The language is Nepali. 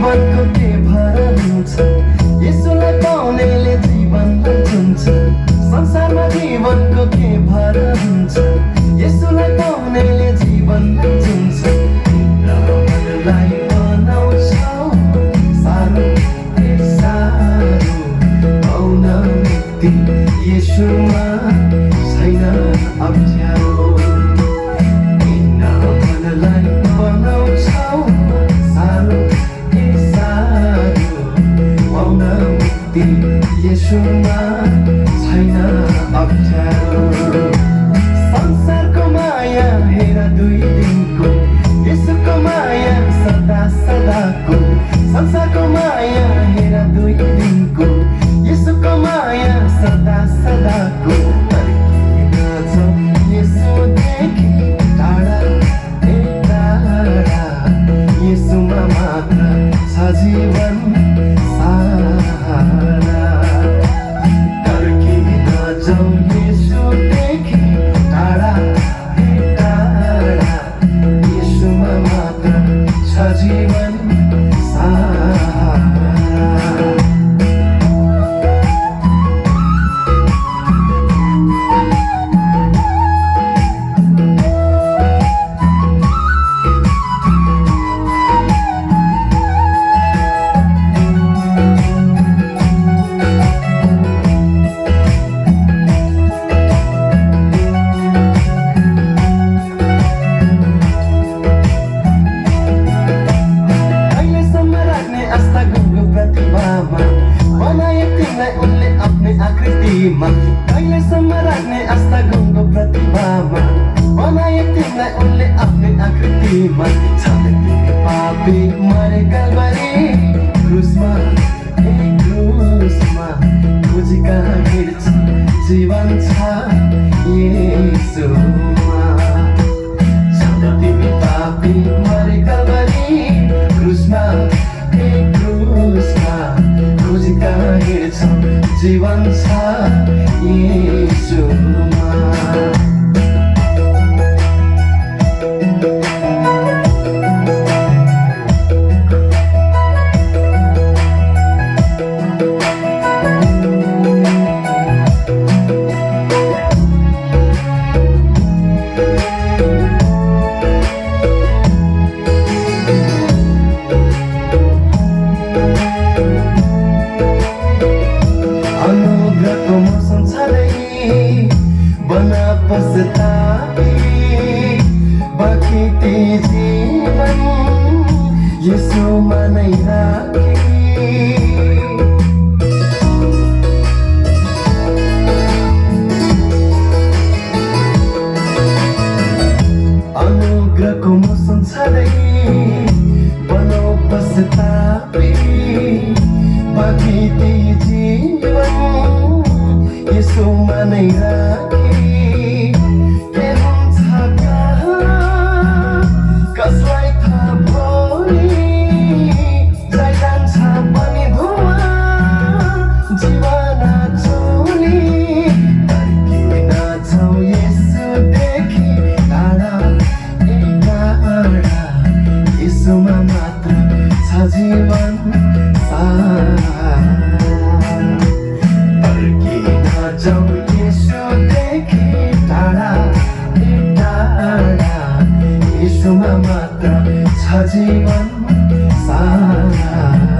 जीवनको के भर हुन्छ यसुलाई पाउनेले जीवनलाई चुन्छ संसारमा जीवनको के भर हुन्छ यसुलाई पाउनेले जीवनलाई चुन्छ मनलाई बनाउँछौ सानो सानो पाउन मुक्ति यसुमा छैन अप्ठ्यारो मनलाई बनाउँछौ सानो सानो पाउन मुक्ति यसुमा छैन अप्ठ्यारो संसारको माया हेर दुई दिनको यसुको माया सदा सदाको संसारको माया हेर दुई दिनको यसुको माया सदा सदाको तर्किन जाऊ यसुदेखि टाढा टाढा यसुमा मात्र छ जीवन सारा तर्किन जाऊ यसुदेखि टाढा टाढा यसुमा मात्र छ जीवन सारा कहिलेसम्म राख्ने आस्था गुणको प्रतिभामा बनाए तिमीलाई उनले आफ्नै आकृतिमा छाने तिमी पापी मरे कल्वरी क्रुसमा क्रुसमा खोजी कहाँ हिँड्छ जीवन छ येशूमा छाने तिमी पापी मरे कल्वरी क्रुसमा क्रुसमा खोजी कहाँ हिँड्छ जीवन छ येशूमा अनुग्रहको मौसम छँदै बना पछताए बाँकी ती जीवन यसुमा नै राखे अनुग्रहको मौसम छँदै बनाऊ पछताए बाँकी ती जीवन यसुमा नै राखे के हुन्छ कहाँ कसलाई थाहा भोलि जाइ जान्छ पनि धुवा जीवन चोली तर्किन जाऊ यसुदेखि टाढा टाढा यसुमा मात्र छ जीवन सारा तर्किन जाऊ यसुदेखि टाढा टाढा यसुमा मात्र छ जीवन सारा